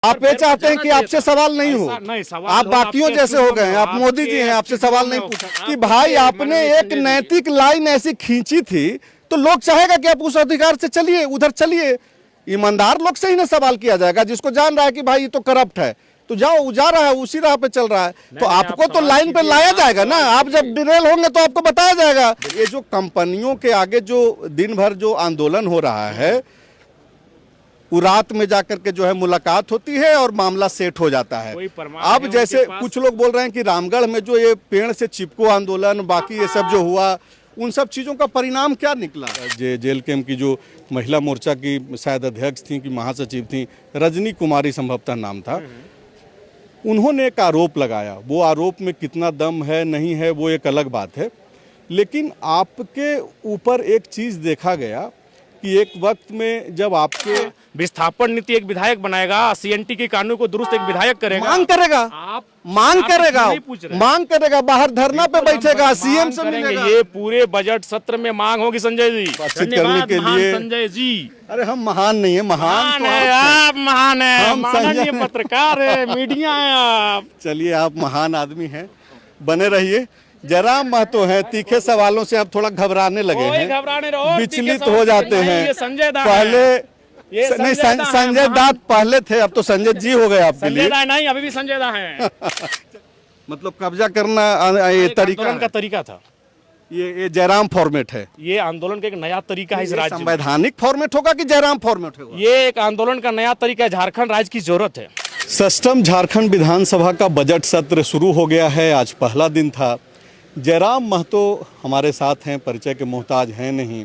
आप ये चाहते हैं कि आपसे सवाल नहीं हो, नहीं, सवाल आप बाकियों जैसे हो गए हैं, आप मोदी जी हैं, आपसे सवाल नहीं पूछा कि भाई आपने एक नैतिक लाइन ऐसी खींची थी तो लोग चाहेगा कि आप उस अधिकार से चलिए, उधर चलिए। ईमानदार लोग से ही ना सवाल किया जाएगा, जिसको जान रहा है कि भाई ये तो करप्ट है, तो जाओ, जा रहा है उसी राह पे चल रहा है, तो आपको तो लाइन पे लाया जाएगा ना। आप जब डिरेल होंगे तो आपको बताया जाएगा। ये जो कंपनियों के आगे जो दिन भर जो आंदोलन हो रहा है, वो रात में जाकर के जो है मुलाकात होती है और मामला सेट हो जाता है। अब जैसे कुछ लोग बोल रहे हैं कि रामगढ़ में जो ये पेड़ से चिपको आंदोलन, बाकी ये सब जो हुआ, उन सब चीज़ों का परिणाम क्या निकला? जेल कैंप की जो महिला मोर्चा की शायद अध्यक्ष थी कि महासचिव थी, रजनी कुमारी संभवतः नाम था, उन्होंने एक आरोप लगाया। वो आरोप में कितना दम है नहीं है वो एक अलग बात है, लेकिन आपके ऊपर एक चीज़ देखा गया कि एक वक्त में जब आपके विस्थापन नीति एक विधायक बनाएगा, सीएनटी के कानून को दुरुस्त एक विधायक करेगा, मांग करेगा, आप मांग करेगा, बाहर धरना पे बैठेगा, सीएम से मिलेगा। ये पूरे बजट सत्र में मांग होगी संजय जी, बातचीत करने के लिए। संजय जी, अरे हम महान नहीं है, महान तो है आप, महान है, हम माननीय पत्रकार है, मीडिया है आप। चलिए, आप महान आदमी हैं, बने रहिए। जयराम महतो है, तीखे सवालों से अब थोड़ा घबराने लगे हैं, विचलित हो जाते हैं। पहले नहीं, संजय दास पहले थे, अब तो संजय जी हो गए आपके लिए। नहीं, अभी भी संजय दा है। मतलब कब्जा करना ये आंदोलन का तरीका था, ये जयराम फॉर्मेट है। ये आंदोलन का एक नया तरीका है इस राज्य में। संवैधानिक फॉर्मेट होगा कि जयराम फॉर्मेट होगा? ये एक आंदोलन का नया तरीका है, झारखंड राज्य की जरूरत है। सष्टम झारखंड विधानसभा का बजट सत्र शुरू हो गया है, आज पहला दिन था। जयराम महतो हमारे साथ हैं, परिचय के मोहताज हैं नहीं,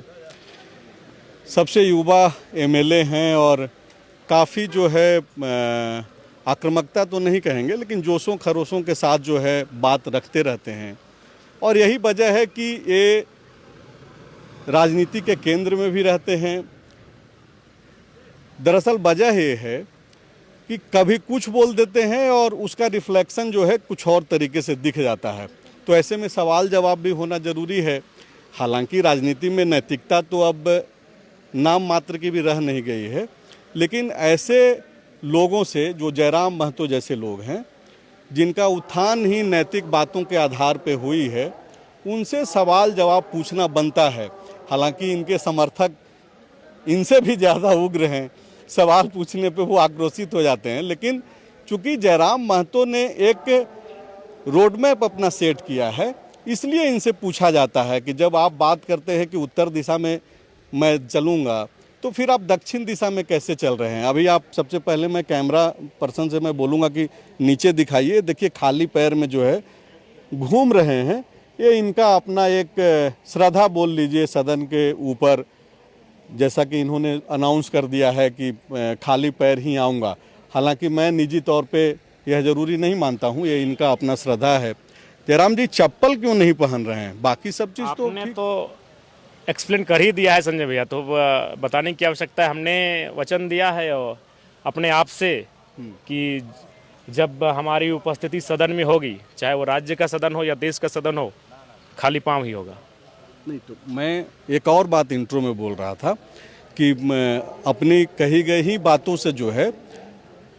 सबसे युवा एमएलए हैं और काफ़ी जो है आक्रामकता तो नहीं कहेंगे, लेकिन जोशों खरोशों के साथ जो है बात रखते रहते हैं। और यही वजह है कि ये राजनीति के केंद्र में भी रहते हैं। दरअसल वजह ये है कि कभी कुछ बोल देते हैं और उसका रिफ्लेक्शन जो है कुछ और तरीके से दिख जाता है, तो ऐसे में सवाल जवाब भी होना ज़रूरी है। हालांकि राजनीति में नैतिकता तो अब नाम मात्र की भी रह नहीं गई है, लेकिन ऐसे लोगों से जो जयराम महतो जैसे लोग हैं, जिनका उत्थान ही नैतिक बातों के आधार पे हुई है, उनसे सवाल जवाब पूछना बनता है। हालांकि इनके समर्थक इनसे भी ज़्यादा उग्र हैं, सवाल पूछने पे वो आक्रोशित हो जाते हैं। लेकिन चूंकि जयराम महतो ने एक रोडमैप अपना सेट किया है, इसलिए इनसे पूछा जाता है कि जब आप बात करते हैं कि उत्तर दिशा में मैं चलूँगा, तो फिर आप दक्षिण दिशा में कैसे चल रहे हैं? अभी आप सबसे पहले मैं कैमरा पर्सन से मैं बोलूँगा कि नीचे दिखाइए, देखिए खाली पैर में जो है घूम रहे हैं। ये इनका अपना एक श्रद्धा बोल लीजिए सदन के ऊपर, जैसा कि इन्होंने अनाउंस कर दिया है कि खाली पैर ही आऊँगा। हालांकि मैं निजी तौर पे यह ज़रूरी नहीं मानता हूँ, ये इनका अपना श्रद्धा है। जयराम जी चप्पल क्यों नहीं पहन रहे हैं? बाकी सब चीज़ तो एक्सप्लेन कर ही दिया है संजय भैया, तो बताने की आवश्यकता है। हमने वचन दिया है और अपने आप से कि जब हमारी उपस्थिति सदन में होगी, चाहे वो राज्य का सदन हो या देश का सदन हो, खाली पांव ही होगा। नहीं, तो मैं एक और बात इंट्रो में बोल रहा था कि अपनी कही गई ही बातों से जो है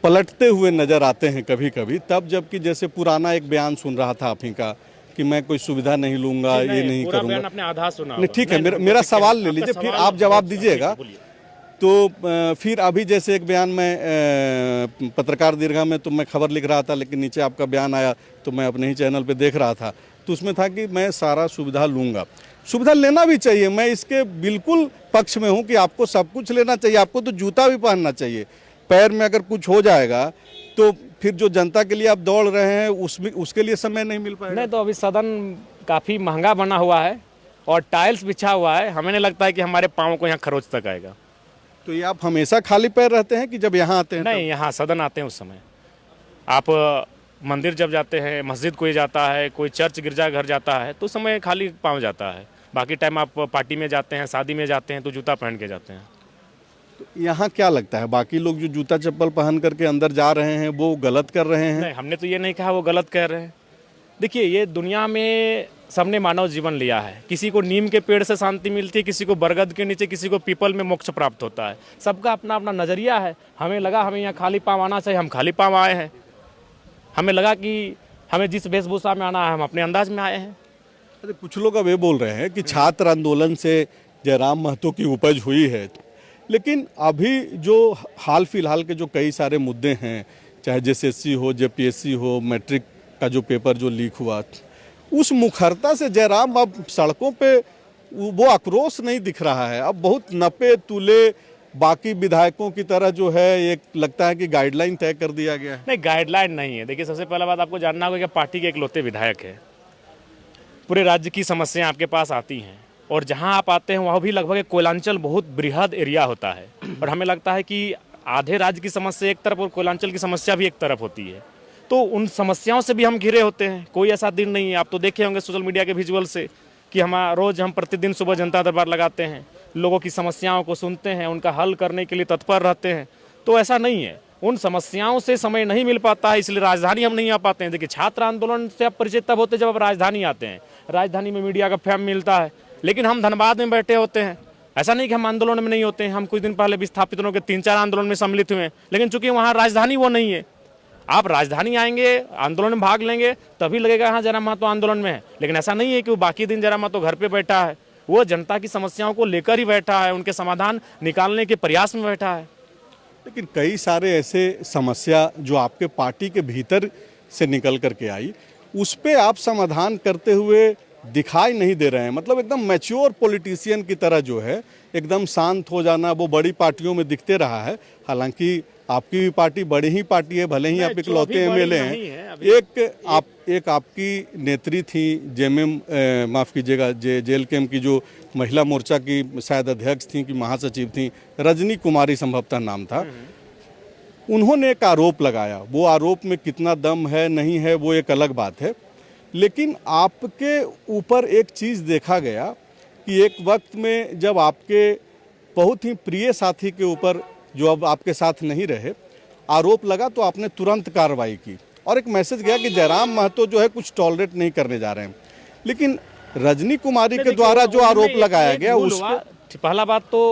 पलटते हुए नज़र आते हैं कभी कभी, तब जबकि जैसे पुराना एक बयान सुन रहा था आप ही का कि मैं कोई सुविधा नहीं लूंगा, ये नहीं करूंगा। आपने आधा सुना। नहीं, ठीक है, मेरा सवाल ले लीजिए, फिर आप जवाब दीजिएगा। तो फिर अभी जैसे एक बयान में पत्रकार दीर्घा में तो मैं खबर लिख रहा था, लेकिन नीचे आपका बयान आया तो मैं अपने ही चैनल पे देख रहा था, तो उसमें था कि मैं सारा सुविधा लूँगा। सुविधा लेना भी चाहिए, मैं इसके बिल्कुल पक्ष में हूँ कि आपको सब कुछ लेना चाहिए, आपको तो जूता भी पहनना चाहिए। पैर में अगर कुछ हो जाएगा तो फिर जो जनता के लिए आप दौड़ रहे हैं उसमें उसके लिए समय नहीं मिल पाएगा। नहीं, तो अभी सदन काफ़ी महंगा बना हुआ है और टाइल्स बिछा हुआ है, हमें नहीं लगता है कि हमारे पाँव को यहाँ खरोच तक आएगा। तो ये आप हमेशा खाली पैर रहते हैं कि जब यहाँ आते हैं? नहीं, यहाँ सदन आते हैं उस समय। आप मंदिर जब जाते हैं, मस्जिद कोई जाता है, कोई चर्च गिरजाघर जाता है, तो उस समय खाली पाँव जाता है। बाकी टाइम आप पार्टी में जाते हैं, शादी में जाते हैं, तो जूता पहन के जाते हैं। तो यहाँ क्या लगता है, बाकी लोग जो जूता चप्पल पहन करके अंदर जा रहे हैं वो गलत कर रहे हैं? नहीं, हमने तो ये नहीं कहा वो गलत कह रहे हैं। देखिए, ये दुनिया में सबने मानव जीवन लिया है। किसी को नीम के पेड़ से शांति मिलती है, किसी को बरगद के नीचे, किसी को पीपल में मोक्ष प्राप्त होता है। सबका अपना अपना नज़रिया है। हमें लगा हमें यहाँ खाली पाँव आना चाहिए, हम खाली पाँव आए हैं। हमें लगा कि हमें जिस वेशभूषा में आना है हम अपने अंदाज में आए हैं। अरे कुछ लोग अब ये बोल रहे हैं कि छात्र आंदोलन से जयराम महतो की उपज हुई है, लेकिन अभी जो हाल फिलहाल के जो कई सारे मुद्दे हैं, चाहे जेएसएससी हो, जेपीएससी हो, मैट्रिक का जो पेपर जो लीक हुआ, उस मुखरता से जयराम अब सड़कों पे वो आक्रोश नहीं दिख रहा है। अब बहुत नपे तुले बाकी विधायकों की तरह जो है, एक लगता है कि गाइडलाइन तय कर दिया गया है। नहीं, गाइडलाइन नहीं है। देखिए, सबसे पहला बात आपको जानना होगा कि पार्टी के इकलौते विधायक है। पूरे राज्य की समस्याएं आपके पास आती हैं और जहां आप आते हैं वहाँ भी लगभग एक कोयलांचल बहुत बृहद एरिया होता है और हमें लगता है कि आधे राज्य की समस्या एक तरफ और कोयलांचल की समस्या भी एक तरफ होती है। तो उन समस्याओं से भी हम घिरे होते हैं। कोई ऐसा दिन नहीं है, आप तो देखे होंगे सोशल मीडिया के विजुअल से, कि रोज़ हम प्रतिदिन सुबह जनता दरबार लगाते हैं, लोगों की समस्याओं को सुनते हैं, उनका हल करने के लिए तत्पर रहते हैं। तो ऐसा नहीं है, उन समस्याओं से समय नहीं मिल पाता है, इसलिए राजधानी हम नहीं आ पाते हैं। देखिए, छात्र आंदोलन से आप परिचित तब होते हैं जब आप राजधानी आते हैं। राजधानी में मीडिया का फेम मिलता है, लेकिन हम धनबाद में बैठे होते हैं। ऐसा नहीं कि हम आंदोलन में नहीं होते हैं। हम कुछ दिन पहले विस्थापित के 3-4 आंदोलन में सम्मिलित हुए हैं, लेकिन चूंकि वहाँ राजधानी वो नहीं है। आप राजधानी आएंगे, आंदोलन में भाग लेंगे, तभी लगेगा हाँ जयराम महतो आंदोलन में है। लेकिन ऐसा नहीं है कि वो बाकी दिन जयराम महतो घर पे बैठा है। वो जनता की समस्याओं को लेकर ही बैठा है, उनके समाधान निकालने के प्रयास में बैठा है। लेकिन कई सारे ऐसे समस्या जो आपके पार्टी के भीतर से निकल करके आई, उस पे आप समाधान करते हुए दिखाई नहीं दे रहे हैं। मतलब एकदम मैच्योर पॉलिटिशियन की तरह जो है, एकदम शांत हो जाना वो बड़ी पार्टियों में दिखते रहा है। हालांकि आपकी भी पार्टी बड़ी ही पार्टी है, भले ही आप इकलौते एमएलए हैं। एक आपकी नेत्री थी जेएमएम, माफ़ कीजिएगा, जेल कैम्प की जो महिला मोर्चा की शायद अध्यक्ष थी कि महासचिव थी, रजनी कुमारी संभवतः नाम था। उन्होंने एक आरोप लगाया। वो आरोप में कितना दम है नहीं है वो एक अलग बात है, लेकिन आपके ऊपर एक चीज़ देखा गया कि एक वक्त में जब आपके बहुत ही प्रिय साथी के ऊपर, जो अब आपके साथ नहीं रहे, आरोप लगा तो आपने तुरंत कार्रवाई की और एक मैसेज गया कि जयराम महतो जो है कुछ टॉलरेट नहीं करने जा रहे हैं। लेकिन रजनी कुमारी के द्वारा जो आरोप लगाया गया उसको, पहला बात तो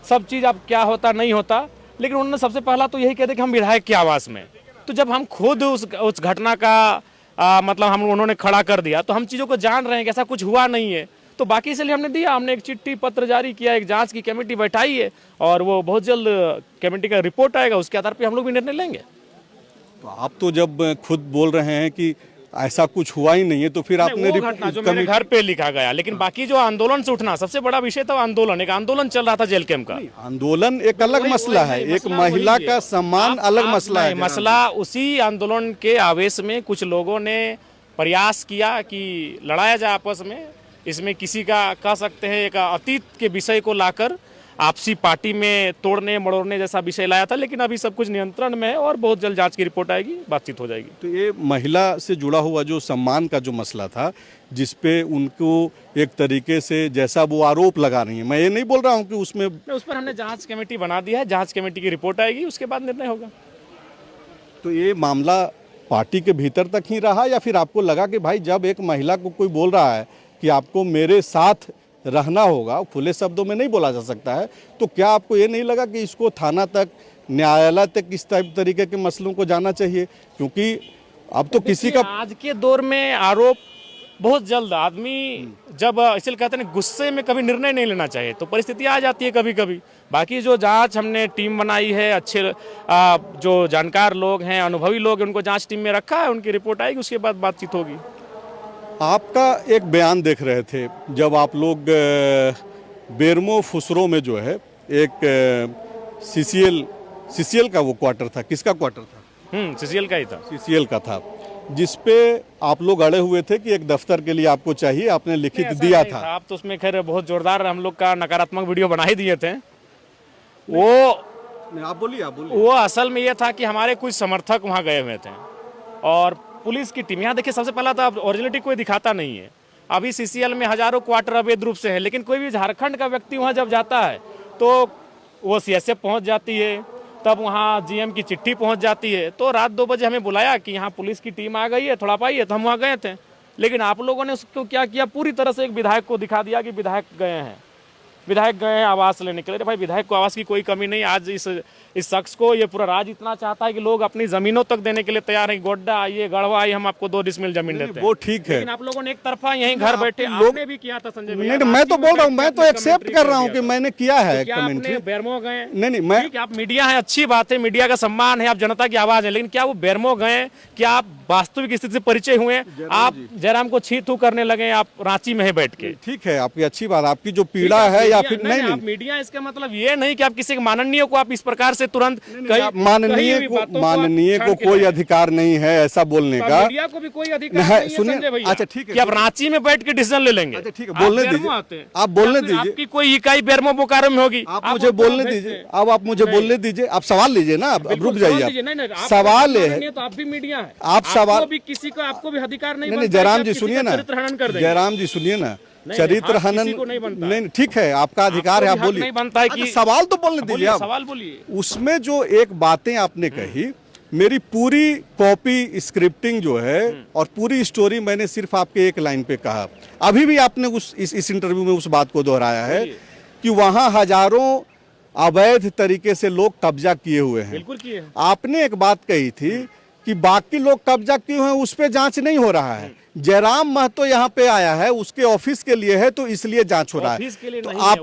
सब चीज़ अब क्या होता नहीं होता, लेकिन उन्होंने सबसे पहला तो यही कह दिया कि हम विधायक की आवाज़ में। तो जब हम खुद उस घटना का मतलब उन्होंने खड़ा कर दिया, तो हम चीज़ों को जान रहे हैं कि ऐसा कुछ हुआ नहीं है। तो बाकी इसलिए हमने दिया, हमने एक चिट्ठी पत्र जारी किया, एक जांच की कमेटी बैठाई है और वो बहुत जल्द कमेटी का रिपोर्ट आएगा, उसके आधार पे हम लोग भी निर्णय लेंगे। तो आप तो जब खुद बोल रहे हैं कि ऐसा कुछ हुआ ही नहीं है, तो फिर आपने वो घटना जो मेरे घर पे लिखा गया, लेकिन बाकी जो आंदोलन से उठना सबसे बड़ा विषय था, आंदोलन, एक आंदोलन चल रहा था जेल कैम्प का। आंदोलन एक अलग मसला है, एक महिला का सम्मान अलग मसला है। मसला उसी आंदोलन के आवेश में कुछ लोगों ने प्रयास किया कि लड़ाया जाए आपस में। इसमें किसी का कह सकते हैं एक अतीत के विषय को लाकर आपसी पार्टी में तोड़ने मड़ोड़ने जैसा विषय लाया था, लेकिन अभी सब कुछ नियंत्रण में है और बहुत जल्द जांच की रिपोर्ट आएगी, बातचीत हो जाएगी। तो ये महिला से जुड़ा हुआ जो सम्मान का जो मसला था, जिसपे उनको एक तरीके से जैसा वो आरोप लगा रही है, मैं ये नहीं बोल रहा हूँ कि उसमें, उस पर हमने जांच कमेटी बना दी है, जांच कमेटी की रिपोर्ट आएगी, उसके बाद निर्णय होगा। तो ये मामला पार्टी के भीतर तक ही रहा या फिर आपको लगा कि भाई जब एक महिला को कोई बोल रहा है कि आपको मेरे साथ रहना होगा, खुले शब्दों में नहीं बोला जा सकता है, तो क्या आपको ये नहीं लगा कि इसको थाना तक, न्यायालय तक इस तरीके के मसलों को जाना चाहिए? क्योंकि अब तो किसी का, आज के दौर में आरोप बहुत जल्द, आदमी जब इसलिए कहते हैं गुस्से में कभी निर्णय नहीं लेना चाहिए, तो परिस्थिति आ जाती है कभी कभी। बाकी जो जांच हमने टीम बनाई है, अच्छे जो जानकार लोग हैं, अनुभवी लोग हैं, उनको जांच टीम में रखा है, उनकी रिपोर्ट आएगी, उसके बाद बातचीत होगी। आपका एक बयान देख रहे थे जब आप लोग बेरमो फुसरो में जो है एक सीसीएल का वो क्वार्टर था, किसका क्वार्टर था? सीसीएल का ही था। सीसीएल का था, जिसपे आप लोग अड़े हुए थे कि एक दफ्तर के लिए आपको चाहिए, आपने लिखित दिया था। आप तो उसमें खैर बहुत जोरदार हम लोग का नकारात्मक वीडियो बना ही दिए थे। वो आप बोलिए। वो असल में ये था कि हमारे कुछ समर्थक वहाँ गए हुए थे और पुलिस की टीम, यहाँ देखिए सबसे पहला तो ओरिजिनलिटी कोई दिखाता नहीं है। अभी सीसीएल में हजारों क्वार्टर अवैध रूप से है, लेकिन कोई भी झारखंड का व्यक्ति वहाँ जब जाता है तो वो सीएसएफ पहुँच जाती है, तब वहाँ जीएम की चिट्ठी पहुँच जाती है। तो रात 2 बजे हमें बुलाया कि यहाँ पुलिस की टीम आ गई है, थोड़ा पाइए, तो हम वहाँ गए थे। लेकिन आप लोगों ने उसको क्या किया, पूरी तरह से एक विधायक को दिखा दिया कि विधायक गए हैं आवास लेने के लिए। भाई विधायक को आवास की कोई कमी नहीं। आज इस शख्स को ये पूरा राज इतना चाहता है कि लोग अपनी जमीनों तक देने के लिए तैयार हैं। गोड्डा आइए, गढ़वा आइए, हम आपको 2 डिसमिल जमीन देते हैं। वो ठीक है, लेकिन आप लोगों ने एक तरफा यहीं घर बैठे आपने भी किया था संजय भैया। नहीं, मैं तो बोल रहा हूँ, मैं तो एक्सेप्ट कर रहा हूँ कि मैंने किया है क्या आपने कमेंट्री। बेरमो गए? नहीं, मैं ठीक है, आप मीडिया है, अच्छी बात है, मीडिया का सम्मान है, आप जनता की आवाज है, लेकिन क्या वो बेरमो गए? क्या आप वास्तविक स्थिति से परिचय हुए? आप जयराम को छी थू करने लगे आप रांची में ही बैठ के। ठीक है, आपकी अच्छी बात, आपकी जो पीड़ा है या फिर नहीं, आप मीडिया, इसका मतलब ये नहीं कि आप किसी माननीय को आप इस प्रकार से तुरंत माननीय को कोई अधिकार नहीं है ऐसा बोलने का। मीडिया को भी कोई अधिकार नहीं है संजय भैया। अच्छा ठीक है, कि आप रांची में बैठ के डिसीजन ले लेंगे। अच्छा ठीक है, बोलने दीजिए, आप बोलने दीजिए। आपकी कोई इकाई बेरमो बोकारो में होगी, आप मुझे बोलने दीजिए। अब आप मुझे बोलने दीजिए, आप सवाल लीजिए ना, अब रुक जाइए। आप सवाल है, तो आप भी मीडिया है, आप सवाल भी किसी को, आपको भी अधिकार नहीं। नहीं, जयराम जी सुनिए ना, जयराम जी सुनिए ना, चरित्र हनन नहीं, ठीक है, आपका अधिकार है, आप बोलिए। नहीं बनता है कि सवाल तो बोलने दीजिए आप। सवाल बोलिए। उसमें जो एक बातें आपने कही, मेरी पूरी कॉपी स्क्रिप्टिंग जो है और पूरी स्टोरी मैंने सिर्फ आपके एक लाइन पे कहा। अभी भी आपने इस इंटरव्यू में उस बात को दोहराया है कि वहां हजारों अवैध तरीके से लोग कब्जा किए हुए हैं। बिल्कुल किए। आपने एक बात कही थी कि बाकी लोग कब्जा किए हुए हैं, उस पे जांच नहीं हो रहा है। जयराम महतो यहाँ पे आया है, उसके ऑफिस के लिए है, तो इसलिए जांच हो रहा है। तो आप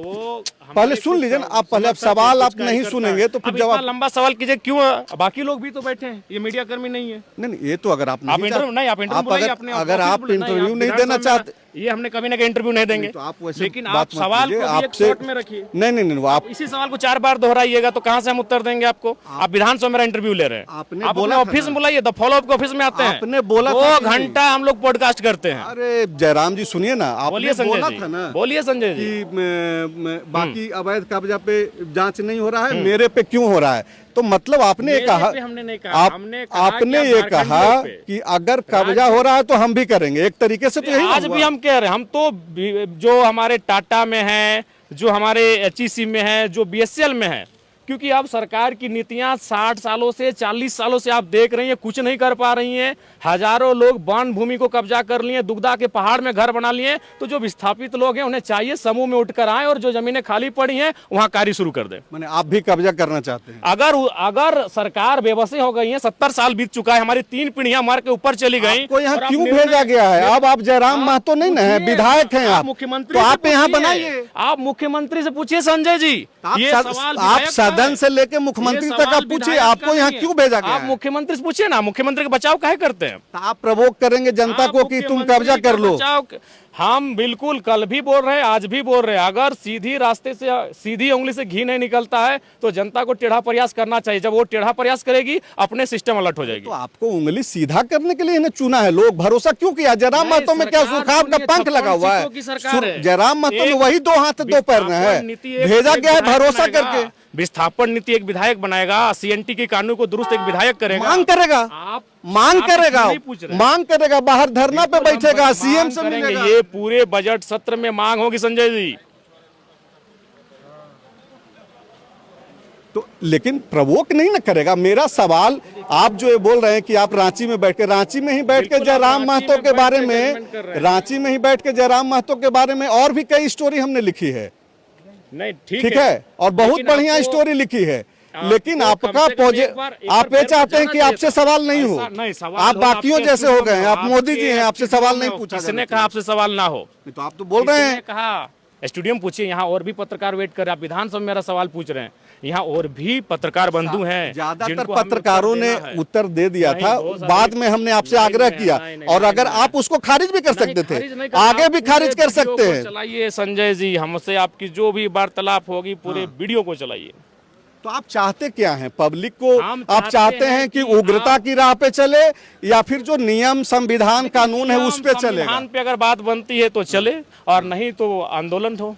पहले सुन लीजिए ना, आप पहले सवाल आप नहीं सुनेंगे तो फिर जवाब। लंबा सवाल कीजिए, क्यों? बाकी लोग भी तो बैठे हैं, ये मीडिया कर्मी नहीं है। नहीं, ये तो अगर आप इंटरव्यू अगर आप इंटरव्यू नहीं देना चाहते, ये हमने कभी ना कभी इंटरव्यू नहीं देंगे, तो आप वैसे लेकिन आप सवाल को एक शॉर्ट में रखिए। नहीं, आप इसी सवाल को 4 बार दोहराइएगा तो कहाँ से हम उत्तर देंगे आपको? आप विधानसभा मेरा इंटरव्यू ले रहे हैं, आपने बोला ऑफिस में बुलाइए, द फॉलो अप ऑफिस में आते हैं, आपने बोला 2 घंटा हम लोग पॉडकास्ट करते हैं। अरे जयराम जी सुनिए ना, आपने बोला था ना, बोलिए संजय जी, कि बाकी अवैध कब्जा पे जांच नहीं हो रहा है, मेरे पे क्यों हो रहा है? तो मतलब आपने ये कहा, हमने नहीं कहा, आपने ये कहा कि अगर कब्जा हो रहा है तो हम भी करेंगे, एक तरीके से तो यही आज भी हम कह रहे हैं। हम तो जो हमारे टाटा में है, जो हमारे HEC में है, जो BSL में है, क्योंकि अब सरकार की नीतियां 60 सालों से 40 सालों से आप देख रही हैं, कुछ नहीं कर पा रही हैं। हजारों लोग वन भूमि को कब्जा कर लिए, दुगदा के पहाड़ में घर बना लिए। तो जो विस्थापित लोग हैं उन्हें चाहिए समूह में उठकर आए और जो जमीनें खाली पड़ी हैं वहां कार्य शुरू कर दे। माने आप भी कब्जा करना चाहते हैं? अगर सरकार बेबसी हो गई है, 70 साल बीत चुका है, हमारी 3 पीढ़ियां मार के ऊपर चली गई, आपको यहाँ क्यों भेजा गया है? अब आप जयराम महतो नहीं ना है, विधायक हैं आप, मुख्यमंत्री, तो आप यहाँ बनाइए। आप मुख्यमंत्री से पूछिए संजय जी, आप सदन से लेके मुख्यमंत्री तक आप पूछिए, आपको यहाँ क्यों भेजा गया? आप मुख्यमंत्री से पूछिए ना, मुख्यमंत्री का बचाव काहे करते हैं? आप प्रवोक करेंगे जनता को कि तुम कब्जा कर लो। हम बिल्कुल कल भी बोल रहे हैं, आज भी बोल रहे हैं, अगर सीधी रास्ते से, सीधी उंगली से घी नहीं निकलता है तो जनता को टेढ़ा प्रयास करना चाहिए। जब वो टेढ़ा प्रयास करेगी अपने सिस्टम अलर्ट हो जाएगी। तो आपको उंगली सीधा करने के लिए इन्हें चुना है, लोग भरोसा क्यों किया? जयराम महतो में क्या सुखाव का पंख लगा हुआ है? जयराम महतो में वही 2 हाथ 2 पैर में है, भेजा गया है भरोसा करके। विस्थापन नीति एक विधायक बनाएगा, CNT के कानून को दुरुस्त एक विधायक करेगा, मांग करेगा, आप मांग करेगा, बाहर धरना पे बैठेगा, CM से मिलेगा। ये पूरे बजट सत्र में मांग होगी संजय जी। तो लेकिन प्रवोक नहीं ना करेगा। मेरा सवाल, आप जो ये बोल रहे हैं कि आप रांची में बैठ के जयराम महतो के बारे में, रांची में ही बैठ के जयराम महतो के बारे में और भी कई स्टोरी हमने लिखी है, नहीं ठीक है, और बहुत बढ़िया स्टोरी लिखी है, लेकिन आपका आप ये चाहते हैं कि आपसे सवाल नहीं हो, आप बाकियों जैसे हो गए हैं, आप मोदी जी हैं, आपसे सवाल नहीं पूछा। किसने कहा आपसे सवाल ना हो? तो आप तो बोल रहे हैं। कहा स्टूडियो में पूछिए, यहाँ और भी पत्रकार वेट कर रहे हैं। आप विधानसभा में मेरा सवाल पूछ रहे हैं, यहाँ और भी पत्रकार बंधु हैं। ज्यादातर पत्रकारों ने उत्तर दे दिया था, बाद में हमने आपसे आग्रह किया, और अगर आप उसको खारिज भी कर सकते थे, आगे भी खारिज कर सकते हैं। चलाइए संजय जी, हमसे आपकी जो भी वार्तालाप होगी पूरे वीडियो को चलाइए। तो आप चाहते क्या हैं? पब्लिक को आप चाहते हैं कि उग्रता की राह पे चले, या फिर जो नियम संविधान कानून है उस पे चले? संविधान पे अगर बात बनती है तो चले, और नहीं तो आंदोलन हो।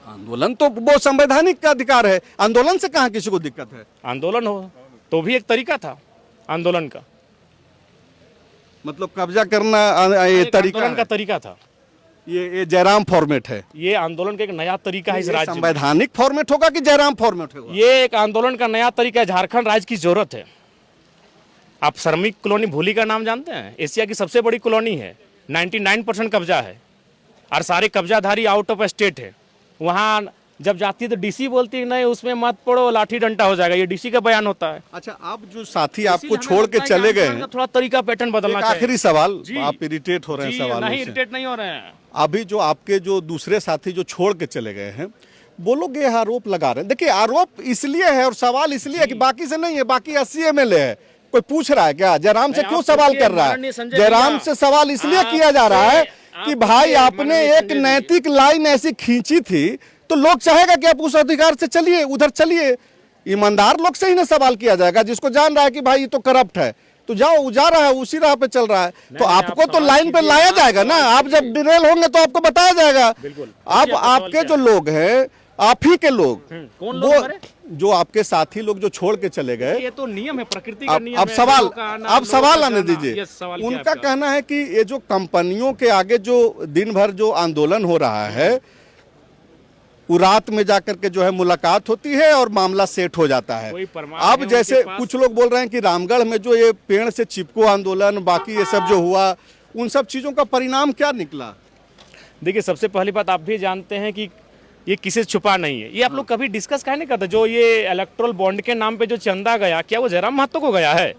आंदोलन तो वो संवैधानिक का अधिकार है, आंदोलन से कहाँ किसी को दिक्कत है? आंदोलन हो तो भी एक तरीका था आंदोलन का, मतलब कब्जा करना ये तरीका का तरीका था। ये जयराम फॉर्मेट है, ये आंदोलन का एक नया तरीका है इस राज्य में। संवैधानिक फॉर्मेट होगा कि जयराम फॉर्मेट होगा? ये एक आंदोलन का नया तरीका है, झारखंड राज्य की जरूरत है। आप श्रमिक कॉलोनी भूली का नाम जानते हैं? एशिया की सबसे बड़ी कॉलोनी है, 99% कब्जा है और सारे कब्जाधारी आउट ऑफ स्टेट है। वहाँ जब जाती है तो डीसी बोलती है नहीं उसमें मत पड़ो, लाठी डंडा हो जाएगा, ये डीसी का बयान होता है। अच्छा, आप जो साथी आपको छोड़ के चले गए हैं, थोड़ा तरीका पैटर्न बदलना चाहिए। आखिरी सवाल, आप इरिटेट हो रहे हैं सवालों नहीं से। इरिटेट नहीं हो रहे हैं। अभी जो आपके जो दूसरे साथी जो छोड़ के चले गए हैं, वो लोग ये आरोप लगा रहे हैं। देखिए, आरोप इसलिए है और सवाल इसलिए है कि बाकी से नहीं है, बाकी 80 MLA है। कोई पूछ रहा है क्या जयराम से क्यों सवाल कर रहा है? जयराम से सवाल इसलिए किया जा रहा है कि भाई आपने एक नैतिक लाइन ऐसी खींची थी तो लोग चाहेगा कि आप उस अधिकार से चलिए, उधर चलिए। ईमानदार लोग से ही ना सवाल किया जाएगा, जिसको जान रहा है कि भाई ये तो करप्ट है, तो जाओ, जा रहा है उसी राह पे चल रहा है, तो आपको तो लाइन पे लाया जाएगा ना। आप जब डिरेल होंगे तो आपको बताया जाएगा। अब आपके जो लोग हैं, आप ही के लोग, कौन वो लोग? जो आपके साथी लोग जो छोड़ के चले गए, ये तो नियम है, प्रकृति का नियम अब है। सवाल, लोगों का आना, अब लोगों सवाल का आने जाना। दीजिए। ये सवाल क्या है उनका आपका? कहना है कि ये जो कंपनियों के आगे जो दिन भर जो आंदोलन हो रहा है, वो रात में जाकर के जो है मुलाकात होती है और मामला सेट हो जाता है। कोई प्रमाण अब है जैसे उनके पास? कुछ लोग बोल रहे हैं कि रामगढ़ में जो ये पेड़ से चिपको आंदोलन, बाकी ये सब जो हुआ, उन सब चीजों का परिणाम क्या निकला? देखिए, सबसे पहली बात आप भी जानते हैं कि ये किसी से छुपा नहीं है। ये आप लोग कभी डिस्कस काहे नहीं करते? जो ये इलेक्ट्रल बॉन्ड के नाम पे जो चंदा गया, क्या वो जयराम महतो को गया है?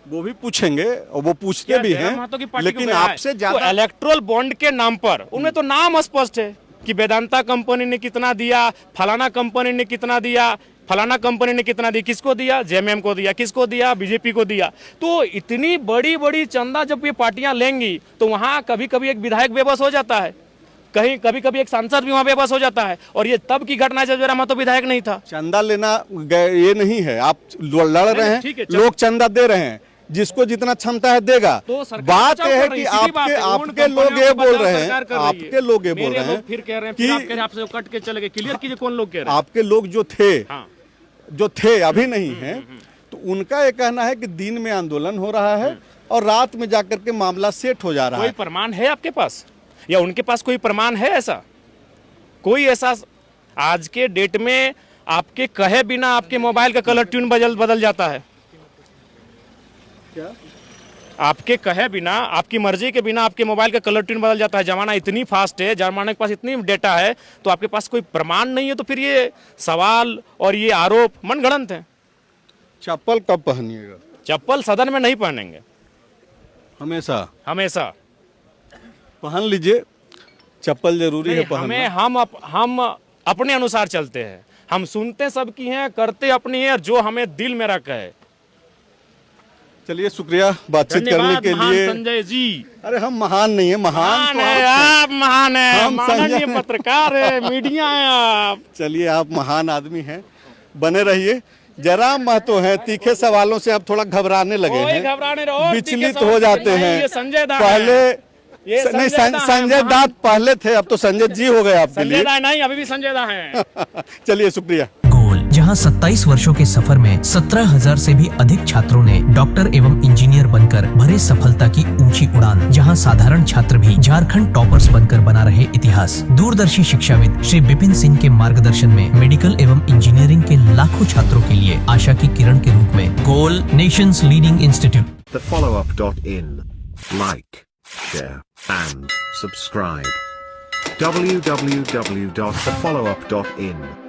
वो भी पूछेंगे और वो पूछते भी हैं, लेकिन आपसे ज्यादा इलेक्ट्रल बॉन्ड के नाम पर उनमें तो नाम स्पष्ट है कि वेदांता कंपनी ने कितना दिया, फलाना कंपनी ने कितना दिया, फलाना कंपनी ने कितना दिया, किसको दिया? जेएमएम को दिया, किसको दिया? बीजेपी को दिया। तो इतनी बड़ी बड़ी चंदा जब ये पार्टियां लेंगी तो वहां कभी कभी एक विधायक बेबस हो जाता है, कहीं कभी कभी एक सांसद भी वहां बेबस हो जाता है। और ये तब की घटना है जब जयराम महतो विधायक नहीं था। चंदा लेना ये नहीं है, आप लड़ रहे ठीक हैं, है, लोग चंदा दे रहे हैं, जिसको जितना क्षमता है देगा। तो सरकार बात बचाव यह है कर रही कि है, सीधी बात है। उन आपके लोग कंपनियों ये को बोल बचाव रहे हैं, सरकार कर रही है। आपके लोग ये बोल मेरे रहे हैं लोग फिर कह रहे हैं, कि फिर आपसे कट के चले गए। क्लियर कीजिए कौन लोग कह रहे हैं? आपके लोग जो थे, हाँ। जो थे अभी नहीं है, तो उनका ये कहना है कि दिन में आंदोलन हो रहा है और रात में जाकर के मामला सेट हो जा रहा कोई है। प्रमाण है आपके पास या उनके पास कोई प्रमाण है? ऐसा कोई ऐसा आज के डेट में आपके कहे बिना आपके मोबाइल का कलर ट्यून बदल जाता है? क्या? आपके कहे बिना, आपकी मर्जी के बिना आपके मोबाइल का कलर ट्यून बदल जाता है। जमाना इतनी फास्ट है, जमाना के पास इतनी डेटा है, तो आपके पास कोई प्रमाण नहीं है, तो फिर ये सवाल और ये आरोप मनगढ़ंत है। चप्पल कब पहनिएगा? चप्पल सदन में नहीं पहनेंगे, हमेशा हमेशा पहन लीजिए, चप्पल जरूरी है पहनना। हम अपने अनुसार चलते हैं, हम सुनते सबकी हैं, करते अपनी है, जो हमें दिल में रखा है। चलिए, शुक्रिया बातचीत करने के लिए। संजय जी, अरे हम महान नहीं है, महान तो है आप, महान है, हम माननीय पत्रकार है, मीडिया है आप। चलिए, आप महान आदमी हैं, बने रहिए। जयराम महतो हैं, तीखे सवालों से आप थोड़ा घबराने लगे हैं, विचलित हो जाते हैं। पहले नहीं, संजय दास पहले थे, अब तो संजय जी हो गए आपके लिए। नहीं, अभी भी संजय दा है। चलिए, शुक्रिया। गोल, जहां 27 वर्षों के सफर में 17,000 से भी अधिक छात्रों ने डॉक्टर एवं इंजीनियर बनकर भरे सफलता की ऊंची उड़ान, जहां साधारण छात्र भी झारखंड टॉपर्स बनकर बना रहे इतिहास। दूरदर्शी शिक्षाविद श्री विपिन सिंह के मार्गदर्शन में मेडिकल एवं इंजीनियरिंग के लाखों छात्रों के लिए आशा की किरण के रूप में गोल, nations leading institute. TheFollowUp.in. Like, share and subscribe. www.thefollowup.in